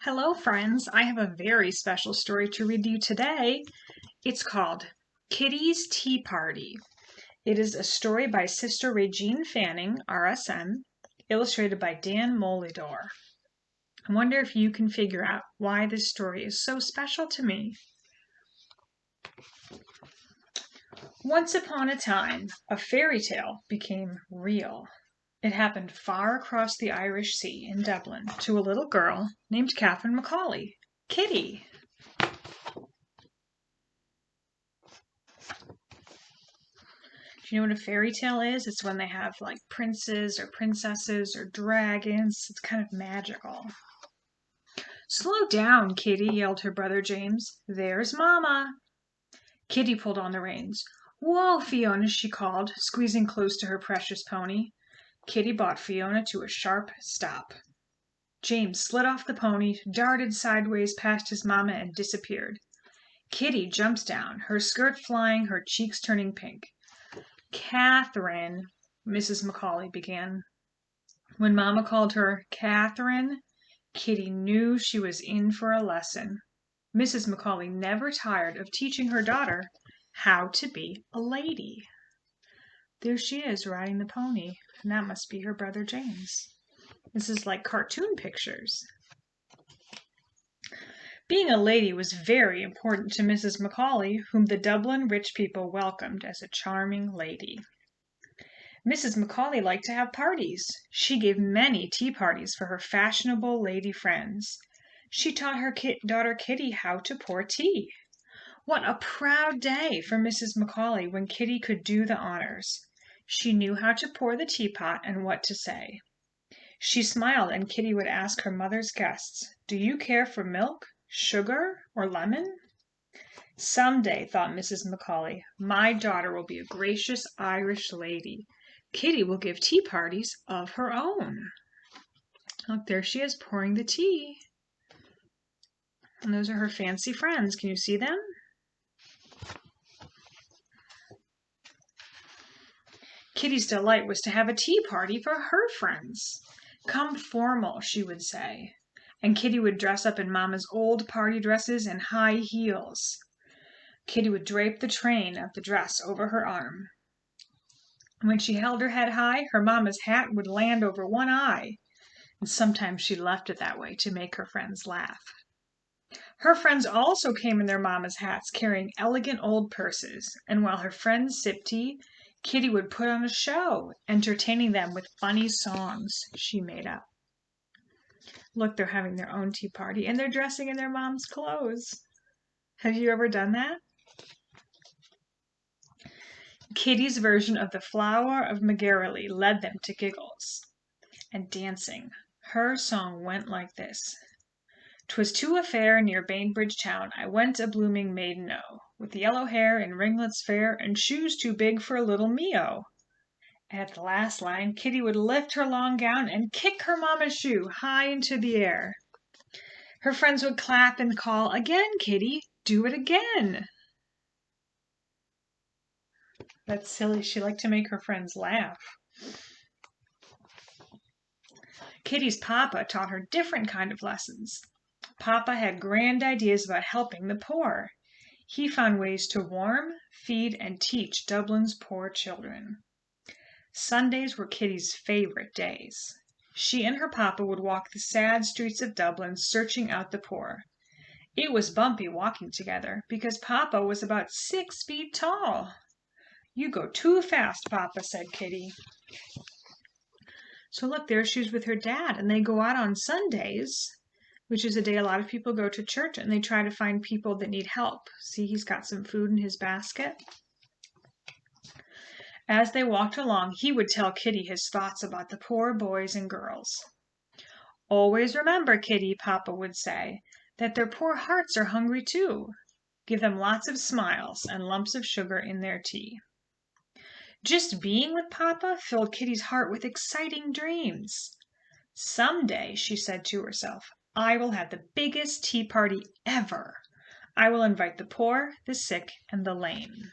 Hello, friends. I have a very special story to read you today. It's called Kitty's Tea Party. It is a story by Sister Regine Fanning, RSM, illustrated by Dan Molidar. I wonder if you can figure out why this story is so special to me. Once upon a time, a fairy tale became real. It happened far across the Irish Sea in Dublin to a little girl named Catherine McAuley, Kitty. Do you know what a fairy tale is? It's when they have like princes or princesses or dragons. It's kind of magical. Slow down, Kitty, yelled her brother James. There's Mama. Kitty pulled on the reins. Whoa, Fiona, she called, squeezing close to her precious pony. Kitty brought Fiona to a sharp stop. James slid off the pony, darted sideways past his mama, and disappeared. Kitty jumped down, her skirt flying, her cheeks turning pink. Catherine, Mrs. McAuley began. When Mama called her Catherine, Kitty knew she was in for a lesson. Mrs. McAuley never tired of teaching her daughter how to be a lady. There she is riding the pony, and that must be her brother James. This is like cartoon pictures. Being a lady was very important to Mrs. McAuley, whom the Dublin rich people welcomed as a charming lady. Mrs. McAuley liked to have parties. She gave many tea parties for her fashionable lady friends. She taught her daughter Kitty how to pour tea. What a proud day for Mrs. McAuley when Kitty could do the honors. She knew how to pour the teapot and what to say. She smiled, and Kitty would ask her mother's guests, "Do you care for milk, sugar, or lemon?" Someday, thought Mrs. McAuley, my daughter will be a gracious Irish lady. Kitty will give tea parties of her own. Look, there she is pouring the tea. And those are her fancy friends. Can you see them? Kitty's delight was to have a tea party for her friends. Come formal, she would say. And Kitty would dress up in Mama's old party dresses and high heels. Kitty would drape the train of the dress over her arm. When she held her head high, her Mama's hat would land over one eye, and sometimes she left it that way to make her friends laugh. Her friends also came in their Mama's hats, carrying elegant old purses, and while her friends sipped tea, Kitty would put on a show, entertaining them with funny songs she made up. Look, they're having their own tea party, and they're dressing in their mom's clothes. Have you ever done that? Kitty's version of the Flower of Magarely led them to giggles and dancing. Her song went like this. "'Twas to a fair near Bainbridge town I went a blooming maiden o, with yellow hair and ringlets fair and shoes too big for little me-o." At the last line, Kitty would lift her long gown and kick her Mama's shoe high into the air. Her friends would clap and call, "Again, Kitty, do it again." That's silly. She liked to make her friends laugh. Kitty's papa taught her different kind of lessons. Papa had grand ideas about helping the poor. He found ways to warm, feed, and teach Dublin's poor children. Sundays were Kitty's favorite days. She and her papa would walk the sad streets of Dublin, searching out the poor. It was bumpy walking together, because Papa was about 6 feet tall. "You go too fast, Papa," said Kitty. So look, there she's with her dad, and they go out on Sundays, which is a day a lot of people go to church, and they try to find people that need help. See, he's got some food in his basket. As they walked along, he would tell Kitty his thoughts about the poor boys and girls. "Always remember, Kitty," Papa would say, "that their poor hearts are hungry too. Give them lots of smiles and lumps of sugar in their tea." Just being with Papa filled Kitty's heart with exciting dreams. "Someday," she said to herself, "I will have the biggest tea party ever. I will invite the poor, the sick, and the lame."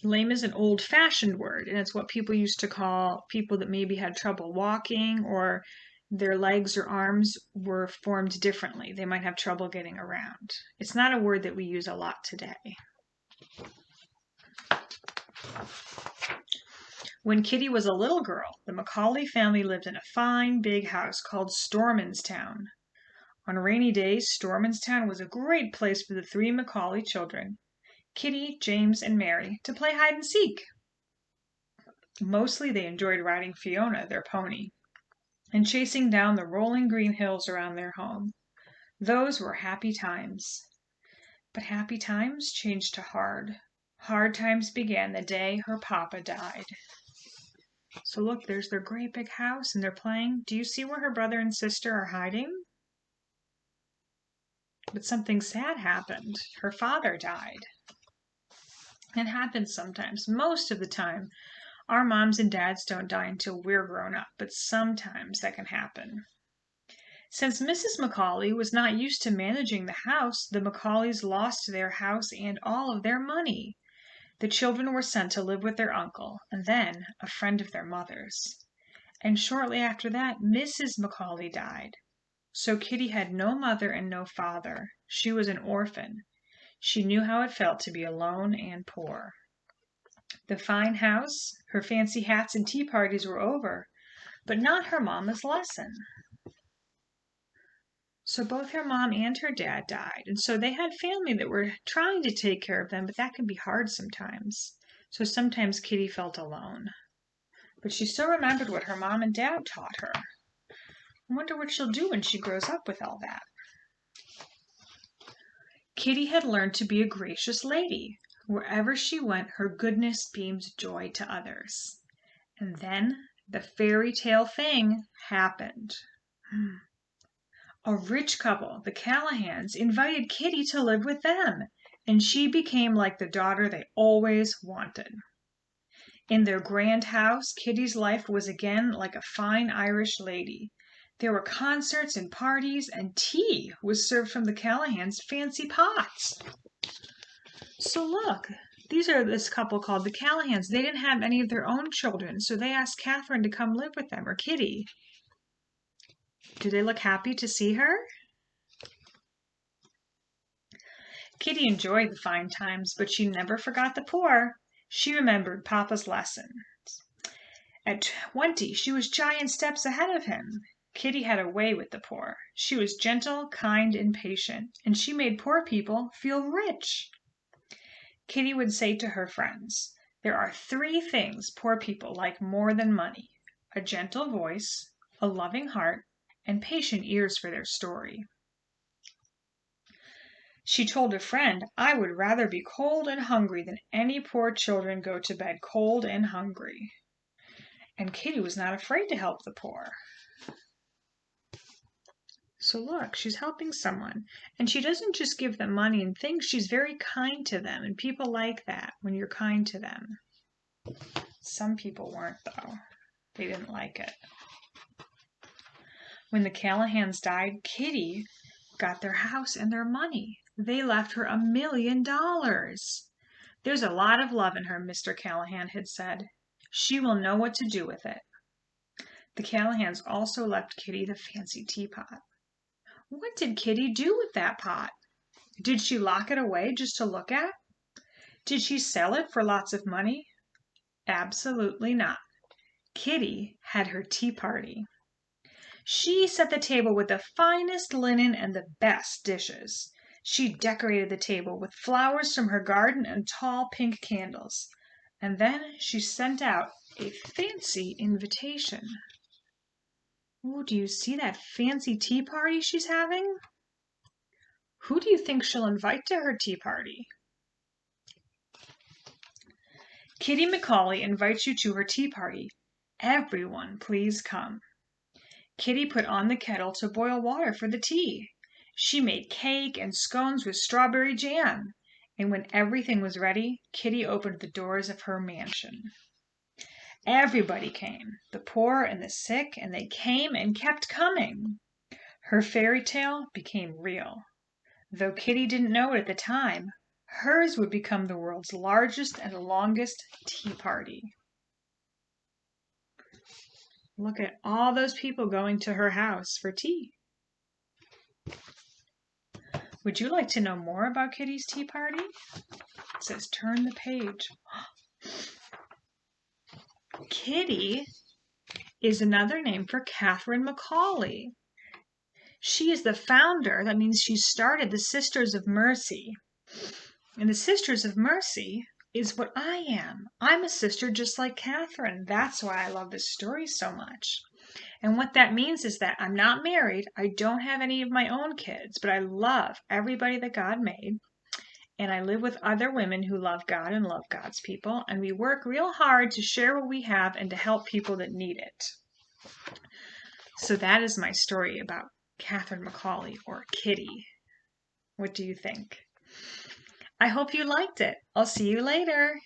Lame is an old-fashioned word, and it's what people used to call people that maybe had trouble walking or Their legs or arms were formed differently. They might have trouble getting around. It's not a word that we use a lot today. When Kitty was a little girl, the McAuley family lived in a fine big house called Stormanstown. On rainy days, Stormanstown was a great place for the three McAuley children, Kitty, James, and Mary, to play hide and seek. Mostly they enjoyed riding Fiona, their pony, and chasing down the rolling green hills around their home. Those were happy times. But happy times changed to hard. Hard times began the day her papa died. So look, there's their great big house and they're playing. Do you see where her brother and sister are hiding? But something sad happened. Her father died. It happens sometimes. Most of the time, our moms and dads don't die until we're grown up, but sometimes that can happen. Since Mrs. McAuley was not used to managing the house, the McAuleys lost their house and all of their money. The children were sent to live with their uncle, and then a friend of their mother's. And shortly after that, Mrs. McAuley died. So Kitty had no mother and no father. She was an orphan. She knew how it felt to be alone and poor. The fine house, her fancy hats and tea parties were over, but not her mama's lesson. So both her mom and her dad died, and so they had family that were trying to take care of them, but that can be hard sometimes. So sometimes Kitty felt alone. But she still remembered what her mom and dad taught her. I wonder what she'll do when she grows up with all that. Kitty had learned to be a gracious lady. Wherever she went, her goodness beamed joy to others. And then the fairy tale thing happened. A rich couple, the Callahans, invited Kitty to live with them, and she became like the daughter they always wanted. In their grand house, Kitty's life was again like a fine Irish lady. There were concerts and parties, and tea was served from the Callahans' fancy pots. So look, these are this couple called the Callahans. They didn't have any of their own children, so they asked Catherine to come live with them, or Kitty. Do they look happy to see her? Kitty enjoyed the fine times, but she never forgot the poor. She remembered Papa's lessons. At 20, she was giant steps ahead of him. Kitty had a way with the poor. She was gentle, kind, and patient, and she made poor people feel rich. Kitty would say to her friends, "There are 3 things poor people like more than money: a gentle voice, a loving heart, and patient ears for their story." She told a friend, "I would rather be cold and hungry than any poor children go to bed cold and hungry." And Kitty was not afraid to help the poor. So look, she's helping someone. And she doesn't just give them money and things, she's very kind to them. And people like that when you're kind to them. Some people weren't, though. They didn't like it. When the Callahans died, Kitty got their house and their money. They left her $1 million. There's a lot of love in her, Mr. Callahan had said. She will know what to do with it. The Callahans also left Kitty the fancy teapot. What did Kitty do with that pot? Did she lock it away just to look at? Did she sell it for lots of money? Absolutely not. Kitty had her tea party. She set the table with the finest linen and the best dishes. She decorated the table with flowers from her garden and tall pink candles. And then she sent out a fancy invitation. Oh, do you see that fancy tea party she's having? Who do you think she'll invite to her tea party? Kitty McAuley invites you to her tea party. Everyone, please come. Kitty put on the kettle to boil water for the tea. She made cake and scones with strawberry jam. And when everything was ready, Kitty opened the doors of her mansion. Everybody came, the poor and the sick, and they came and kept coming. Her fairy tale became real. Though Kitty didn't know it at the time, hers would become the world's largest and longest tea party. Look at all those people going to her house for tea. Would you like to know more about Kitty's tea party? It says turn the page. Kitty is another name for Catherine McAuley. She is the founder. That means she started the Sisters of Mercy. And the Sisters of Mercy is what I am. I'm a sister just like Catherine. That's why I love this story so much. And what that means is that I'm not married. I don't have any of my own kids, but I love everybody that God made. And I live with other women who love God and love God's people. And we work real hard to share what we have and to help people that need it. So that is my story about Catherine McAuley, or Kitty. What do you think? I hope you liked it. I'll see you later.